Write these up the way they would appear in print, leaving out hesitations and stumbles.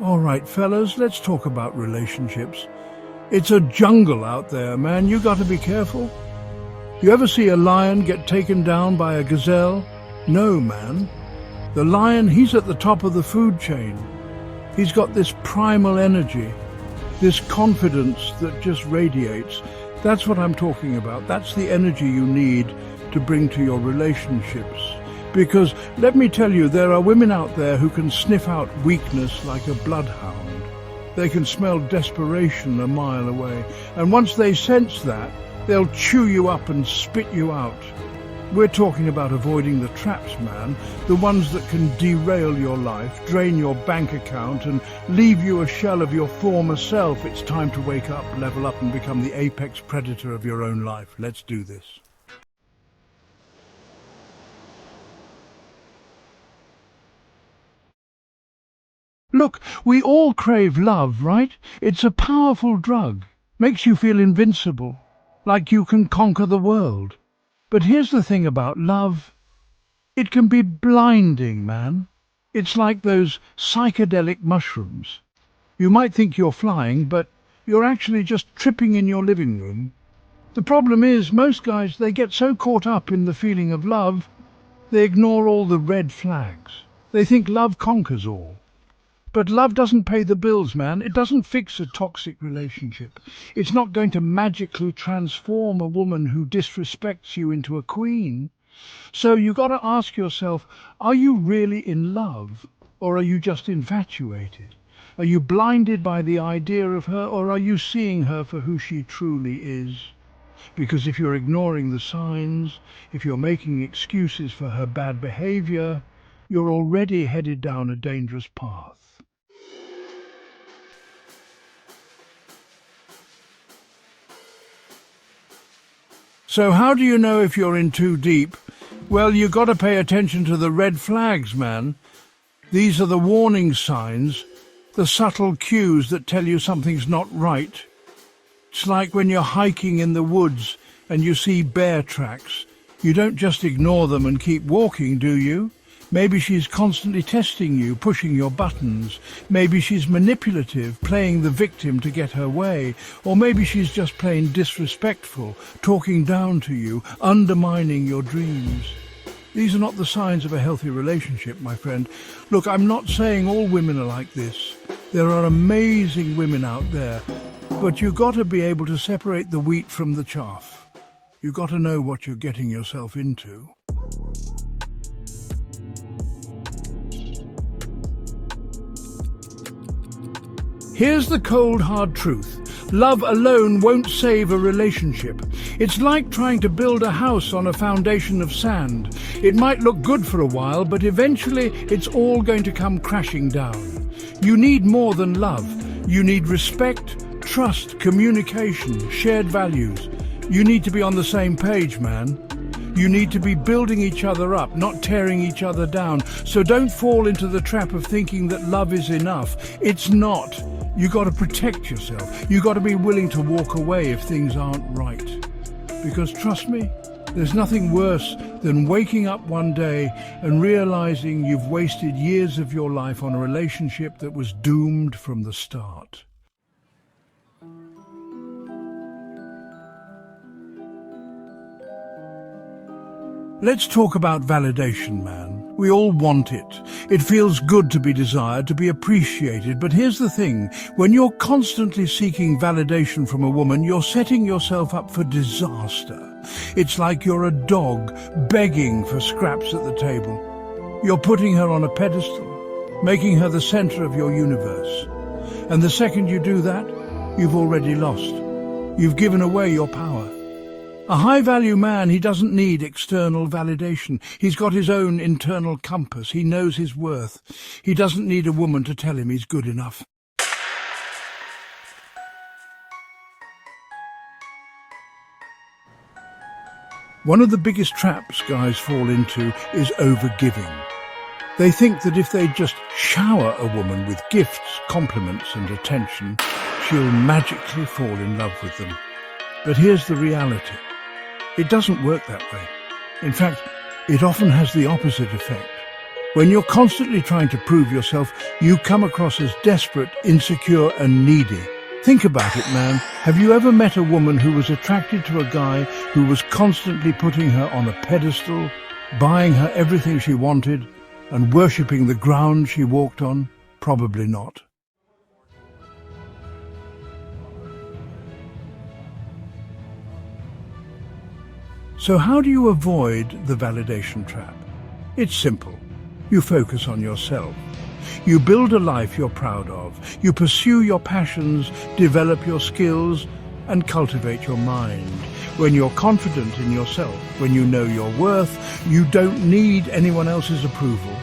All right, fellas, let's talk about relationships. It's a jungle out there, man. You got to be careful. You ever see a lion get taken down by a gazelle? No, man. The lion, he's at the top of the food chain. He's got this primal energy, this confidence that just radiates. That's what I'm talking about. That's the energy you need to bring to your relationships. Because, let me tell you, there are women out there who can sniff out weakness like a bloodhound. They can smell desperation a mile away. And once they sense that, they'll chew you up and spit you out. We're talking about avoiding the traps, man, the ones that can derail your life, drain your bank account, and leave you a shell of your former self. It's time to wake up, level up, and become the apex predator of your own life. Let's do this. Look, we all crave love, right? It's a powerful drug. Makes you feel invincible, like you can conquer the world. But here's the thing about love. It can be blinding, man. It's like those psychedelic mushrooms. You might think you're flying, but you're actually just tripping in your living room. The problem is, most guys, they get so caught up in the feeling of love, they ignore all the red flags. They think love conquers all. But love doesn't pay the bills, man. It doesn't fix a toxic relationship. It's not going to magically transform a woman who disrespects you into a queen. So you got to ask yourself, are you really in love? Or are you just infatuated? Are you blinded by the idea of her, or are you seeing her for who she truly is? Because if you're ignoring the signs, if you're making excuses for her bad behavior, you're already headed down a dangerous path. So how do you know if you're in too deep? Well, you got to pay attention to the red flags, man. These are the warning signs, the subtle cues that tell you something's not right. It's like when you're hiking in the woods and you see bear tracks. You don't just ignore them and keep walking, do you? Maybe she's constantly testing you, pushing your buttons. Maybe she's manipulative, playing the victim to get her way. Or maybe she's just plain disrespectful, talking down to you, undermining your dreams. These are not the signs of a healthy relationship, my friend. Look, I'm not saying all women are like this. There are amazing women out there. But you've got to be able to separate the wheat from the chaff. You've got to know what you're getting yourself into. Here's the cold, hard truth. Love alone won't save a relationship. It's like trying to build a house on a foundation of sand. It might look good for a while, but eventually it's all going to come crashing down. You need more than love. You need respect, trust, communication, shared values. You need to be on the same page, man. You need to be building each other up, not tearing each other down. So don't fall into the trap of thinking that love is enough. It's not. You got to protect yourself. You got to be willing to walk away if things aren't right. Because trust me, there's nothing worse than waking up one day and realizing you've wasted years of your life on a relationship that was doomed from the start. Let's talk about validation, man. We all want it. It feels good to be desired, to be appreciated. But here's the thing. When you're constantly seeking validation from a woman, you're setting yourself up for disaster. It's like you're a dog begging for scraps at the table. You're putting her on a pedestal, making her the center of your universe. And the second you do that, you've already lost. You've given away your power. A high-value man, he doesn't need external validation. He's got his own internal compass. He knows his worth. He doesn't need a woman to tell him he's good enough. One of the biggest traps guys fall into is overgiving. They think that if they just shower a woman with gifts, compliments and attention, she'll magically fall in love with them. But here's the reality. It doesn't work that way. In fact, it often has the opposite effect. When you're constantly trying to prove yourself, you come across as desperate, insecure, and needy. Think about it, man. Have you ever met a woman who was attracted to a guy who was constantly putting her on a pedestal, buying her everything she wanted, and worshipping the ground she walked on? Probably not. So how do you avoid the validation trap? It's simple. You focus on yourself. You build a life you're proud of. You pursue your passions, develop your skills, and cultivate your mind. When you're confident in yourself, when you know your worth, you don't need anyone else's approval.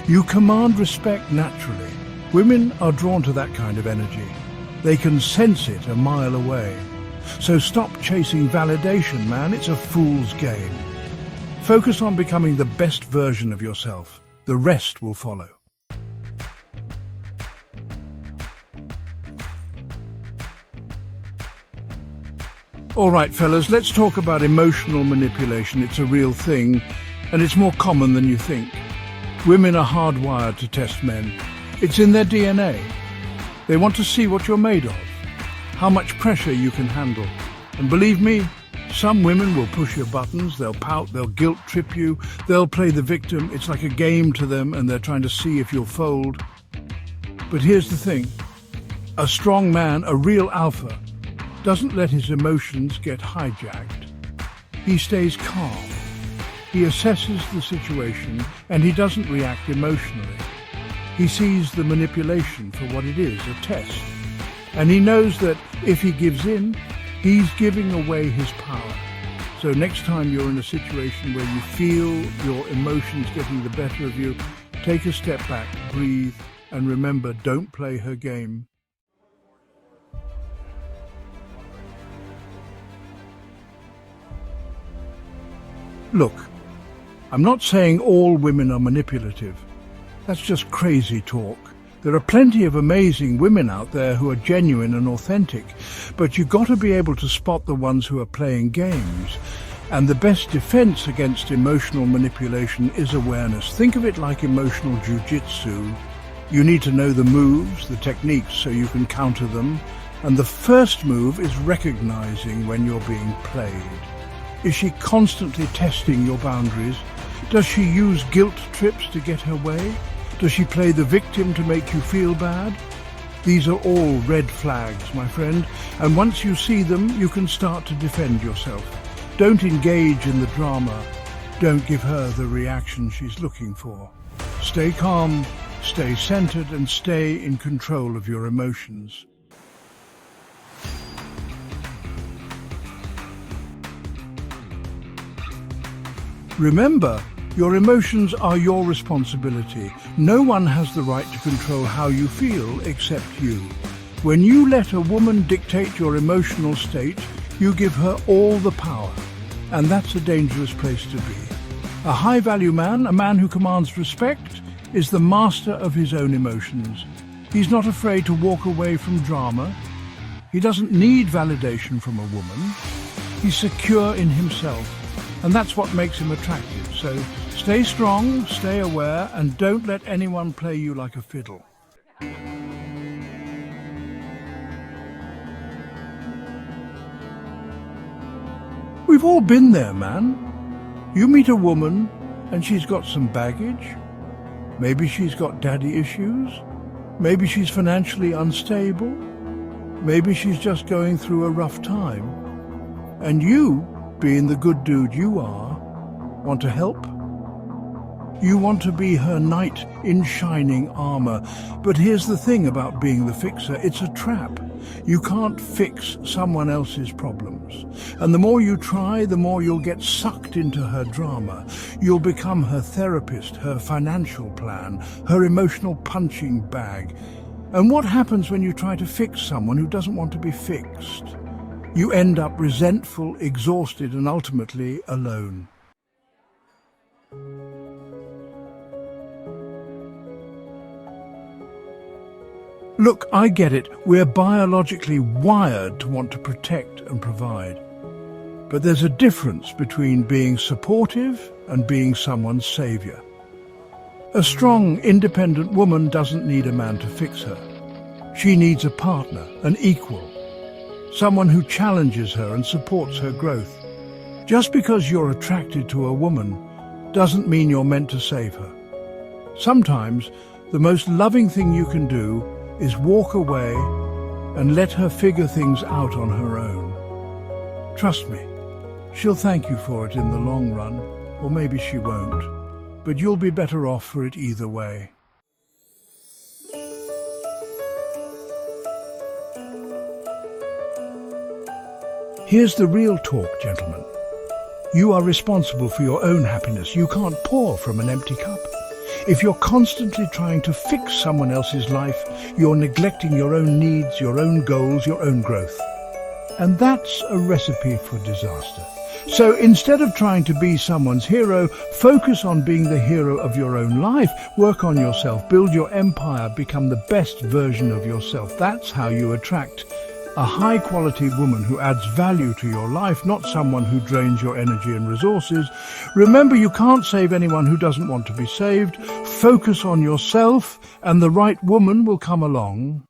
You command respect naturally. Women are drawn to that kind of energy. They can sense it a mile away. So stop chasing validation, man. It's a fool's game. Focus on becoming the best version of yourself. The rest will follow. All right, fellas, let's talk about emotional manipulation. It's a real thing, and it's more common than you think. Women are hardwired to test men. It's in their DNA. They want to see what you're made of, how much pressure you can handle. And believe me, some women will push your buttons, they'll pout, they'll guilt trip you, they'll play the victim. It's like a game to them, and they're trying to see if you'll fold. But here's the thing. A strong man, a real alpha, doesn't let his emotions get hijacked. He stays calm. He assesses the situation, and he doesn't react emotionally. He sees the manipulation for what it is, a test. And he knows that if he gives in, he's giving away his power. So next time you're in a situation where you feel your emotions getting the better of you, take a step back, breathe, and remember, don't play her game. Look, I'm not saying all women are manipulative. That's just crazy talk. There are plenty of amazing women out there who are genuine and authentic, but you've got to be able to spot the ones who are playing games. And the best defense against emotional manipulation is awareness. Think of it like emotional Jiu-Jitsu. You need to know the moves, the techniques, so you can counter them. And the first move is recognizing when you're being played. Is she constantly testing your boundaries? Does she use guilt trips to get her way? Does she play the victim to make you feel bad? These are all red flags, my friend, and once you see them, you can start to defend yourself. Don't engage in the drama. Don't give her the reaction she's looking for. Stay calm, stay centered, and stay in control of your emotions. Remember, your emotions are your responsibility. No one has the right to control how you feel except you. When you let a woman dictate your emotional state, you give her all the power. And that's a dangerous place to be. A high-value man, a man who commands respect, is the master of his own emotions. He's not afraid to walk away from drama. He doesn't need validation from a woman. He's secure in himself. And that's what makes him attractive. So stay strong, stay aware, and don't let anyone play you like a fiddle. We've all been there, man. You meet a woman and she's got some baggage. Maybe she's got daddy issues. Maybe she's financially unstable. Maybe she's just going through a rough time. And you, being the good dude you are, want to help? You want to be her knight in shining armor. But here's the thing about being the fixer, it's a trap. You can't fix someone else's problems. And the more you try, the more you'll get sucked into her drama. You'll become her therapist, her financial plan, her emotional punching bag. And what happens when you try to fix someone who doesn't want to be fixed? You end up resentful, exhausted, and ultimately alone. Look, I get it. We're biologically wired to want to protect and provide. But there's a difference between being supportive and being someone's savior. A strong, independent woman doesn't need a man to fix her. She needs a partner, an equal, someone who challenges her and supports her growth. Just because you're attracted to a woman doesn't mean you're meant to save her. Sometimes the most loving thing you can do is walk away and let her figure things out on her own. Trust me, she'll thank you for it in the long run, or maybe she won't, but you'll be better off for it either way. Here's the real talk, gentlemen. You are responsible for your own happiness. You can't pour from an empty cup. If you're constantly trying to fix someone else's life, you're neglecting your own needs, your own goals, your own growth. And that's a recipe for disaster. So instead of trying to be someone's hero, focus on being the hero of your own life. Work on yourself, build your empire, become the best version of yourself. That's how you attract a high-quality woman who adds value to your life, not someone who drains your energy and resources. Remember, you can't save anyone who doesn't want to be saved. Focus on yourself, and the right woman will come along.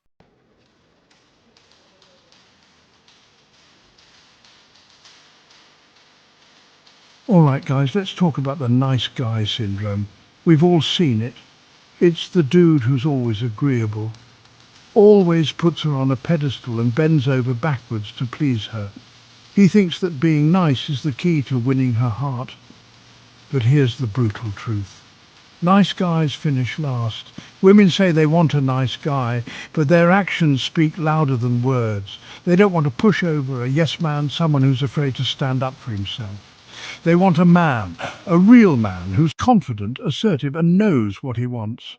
All right, guys, let's talk about the nice guy syndrome. We've all seen it. It's the dude who's always agreeable, always puts her on a pedestal and bends over backwards to please her. He thinks that being nice is the key to winning her heart. But here's the brutal truth. Nice guys finish last. Women say they want a nice guy, but their actions speak louder than words. They don't want to push over a yes man, someone who's afraid to stand up for himself. They want a man, a real man, who's confident, assertive, and knows what he wants.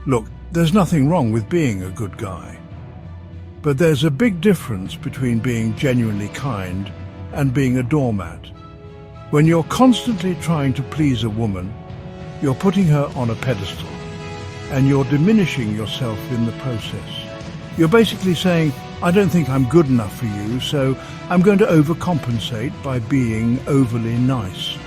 Look, there's nothing wrong with being a good guy. But there's a big difference between being genuinely kind and being a doormat. When you're constantly trying to please a woman, you're putting her on a pedestal, and you're diminishing yourself in the process. You're basically saying, I don't think I'm good enough for you, so I'm going to overcompensate by being overly nice.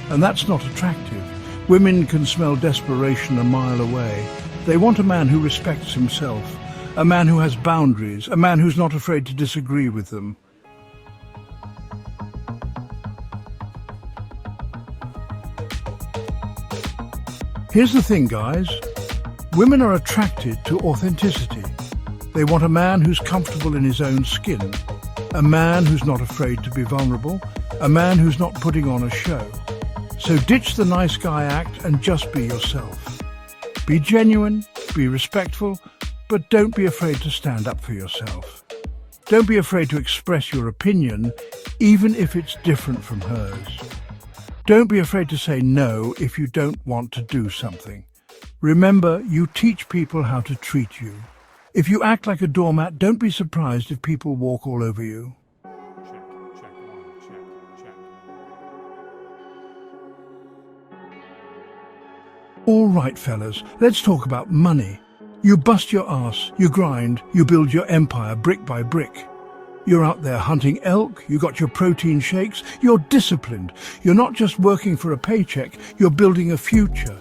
And that's not attractive. Women can smell desperation a mile away. They want a man who respects himself, a man who has boundaries, a man who's not afraid to disagree with them. Here's the thing, guys. Women are attracted to authenticity. They want a man who's comfortable in his own skin, a man who's not afraid to be vulnerable, a man who's not putting on a show. So ditch the nice guy act and just be yourself. Be genuine, be respectful, but don't be afraid to stand up for yourself. Don't be afraid to express your opinion, even if it's different from hers. Don't be afraid to say no if you don't want to do something. Remember, you teach people how to treat you. If you act like a doormat, don't be surprised if people walk all over you. All right, fellas, let's talk about money. You bust your ass, you grind, you build your empire brick by brick. You're out there hunting elk, you got your protein shakes, you're disciplined. You're not just working for a paycheck, you're building a future.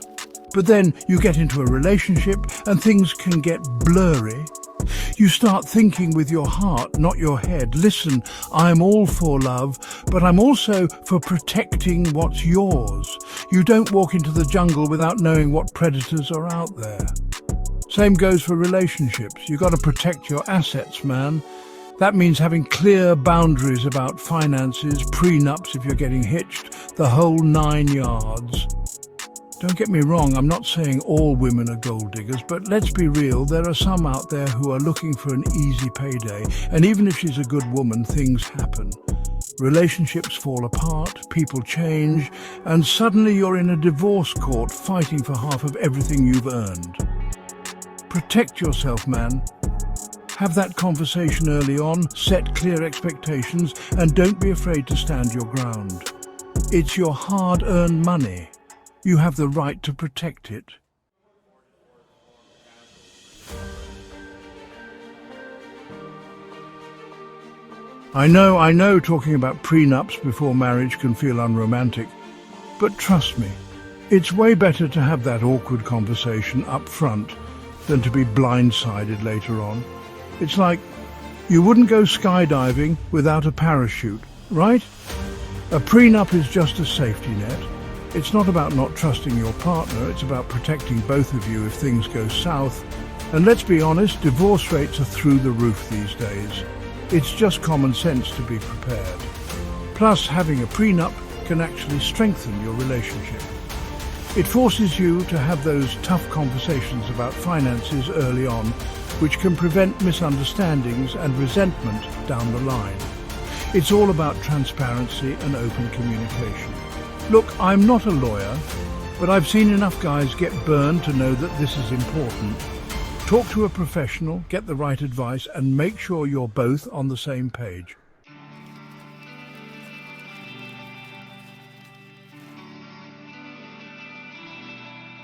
But then you get into a relationship and things can get blurry. You start thinking with your heart, not your head. Listen, I'm all for love, but I'm also for protecting what's yours. You don't walk into the jungle without knowing what predators are out there. Same goes for relationships. You got to protect your assets, man. That means having clear boundaries about finances, prenups if you're getting hitched, the whole 9 yards. Don't get me wrong, I'm not saying all women are gold diggers, but let's be real, there are some out there who are looking for an easy payday, and even if she's a good woman, things happen. Relationships fall apart, people change, and suddenly you're in a divorce court fighting for half of everything you've earned. Protect yourself, man. Have that conversation early on, set clear expectations, and don't be afraid to stand your ground. It's your hard-earned money. You have the right to protect it. I know talking about prenups before marriage can feel unromantic, but trust me, it's way better to have that awkward conversation up front than to be blindsided later on. It's like you wouldn't go skydiving without a parachute, right? A prenup is just a safety net. It's not about not trusting your partner, it's about protecting both of you if things go south. And let's be honest, divorce rates are through the roof these days. It's just common sense to be prepared. Plus, having a prenup can actually strengthen your relationship. It forces you to have those tough conversations about finances early on, which can prevent misunderstandings and resentment down the line. It's all about transparency and open communication. Look, I'm not a lawyer, but I've seen enough guys get burned to know that this is important. Talk to a professional, get the right advice, and make sure you're both on the same page.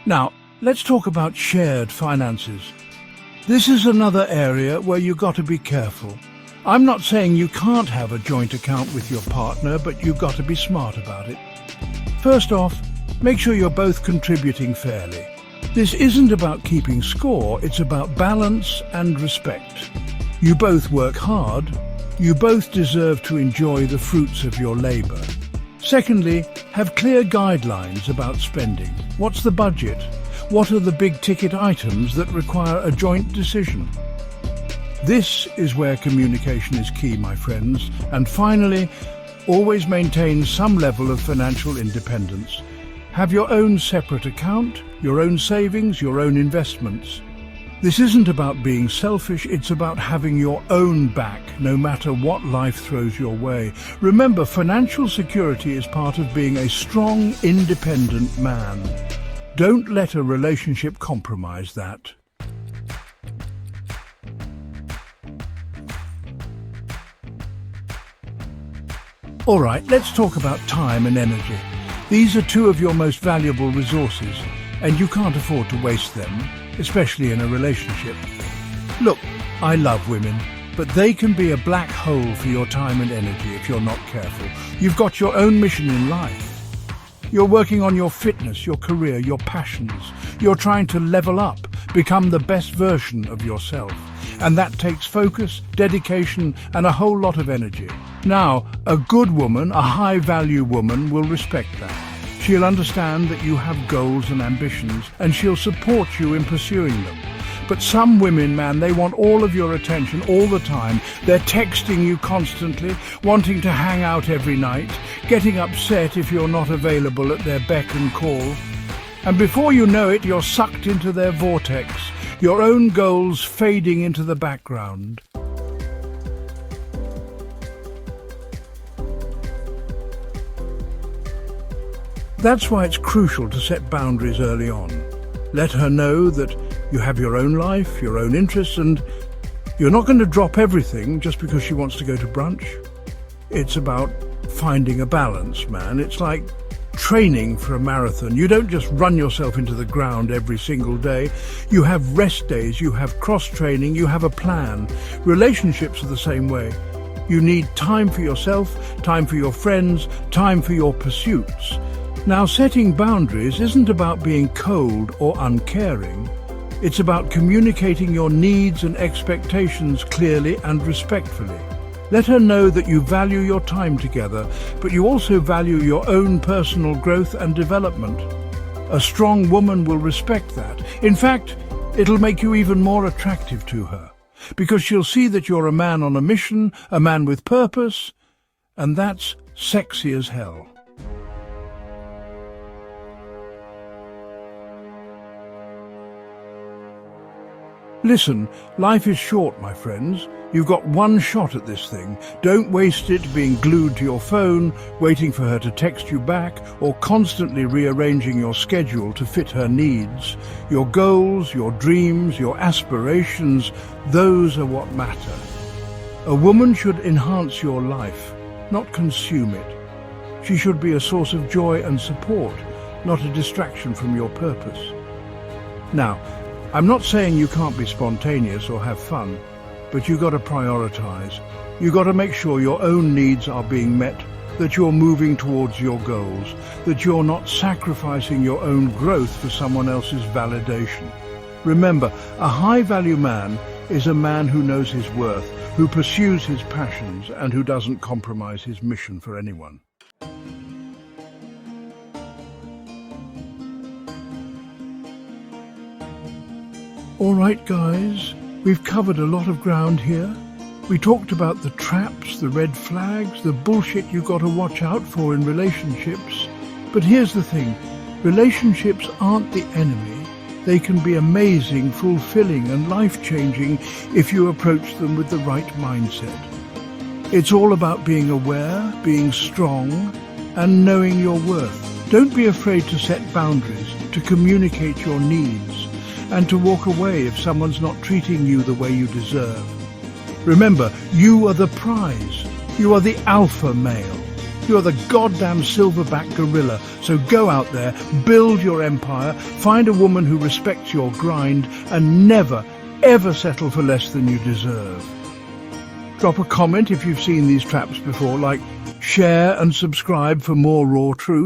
Now, let's talk about shared finances. This is another area where you've got to be careful. I'm not saying you can't have a joint account with your partner, but you've got to be smart about it. First off, make sure you're both contributing fairly. This isn't about keeping score, it's about balance and respect. You both work hard, you both deserve to enjoy the fruits of your labour. Secondly, have clear guidelines about spending. What's the budget? What are the big ticket items that require a joint decision? This is where communication is key, my friends. And finally, always maintain some level of financial independence. Have your own separate account, your own savings, your own investments. This isn't about being selfish, it's about having your own back, no matter what life throws your way. Remember, financial security is part of being a strong, independent man. Don't let a relationship compromise that. All right, let's talk about time and energy. These are two of your most valuable resources, and you can't afford to waste them, especially in a relationship. Look, I love women, but they can be a black hole for your time and energy if you're not careful. You've got your own mission in life. You're working on your fitness, your career, your passions. You're trying to level up, become the best version of yourself. And that takes focus, dedication, and a whole lot of energy. Now, a good woman, a high-value woman, will respect that. She'll understand that you have goals and ambitions, and she'll support you in pursuing them. But some women, man, they want all of your attention all the time. They're texting you constantly, wanting to hang out every night, getting upset if you're not available at their beck and call. And before you know it, you're sucked into their vortex, your own goals fading into the background. That's why it's crucial to set boundaries early on. Let her know that you have your own life, your own interests, and you're not going to drop everything just because she wants to go to brunch. It's about finding a balance, man. It's like training for a marathon. You don't just run yourself into the ground every single day. You have rest days, you have cross-training, you have a plan. Relationships are the same way. You need time for yourself, time for your friends, time for your pursuits. Now, setting boundaries isn't about being cold or uncaring. It's about communicating your needs and expectations clearly and respectfully. Let her know that you value your time together, but you also value your own personal growth and development. A strong woman will respect that. In fact, it'll make you even more attractive to her, because she'll see that you're a man on a mission, a man with purpose, and that's sexy as hell. Listen, life is short, my friends. You've got one shot at this thing. Don't waste it being glued to your phone, waiting for her to text you back, or constantly rearranging your schedule to fit her needs. Your goals, your dreams, your aspirations, those are what matter. A woman should enhance your life, not consume it. She should be a source of joy and support, not a distraction from your purpose. Now, I'm not saying you can't be spontaneous or have fun. but you got to prioritize. You got to make sure your own needs are being met, that you're moving towards your goals, that you're not sacrificing your own growth for someone else's validation. Remember, a high-value man is a man who knows his worth, who pursues his passions, and who doesn't compromise his mission for anyone. All right, guys, we've covered a lot of ground here. We talked about the traps, the red flags, the bullshit you got to watch out for in relationships. But here's the thing, relationships aren't the enemy. They can be amazing, fulfilling, and life-changing if you approach them with the right mindset. It's all about being aware, being strong, and knowing your worth. Don't be afraid to set boundaries, to communicate your needs, and to walk away if someone's not treating you the way you deserve. Remember, you are the prize. You are the alpha male. You are the goddamn silverback gorilla. So go out there, build your empire, find a woman who respects your grind, and never, ever settle for less than you deserve. Drop a comment if you've seen these traps before, like, share and subscribe for more raw truth.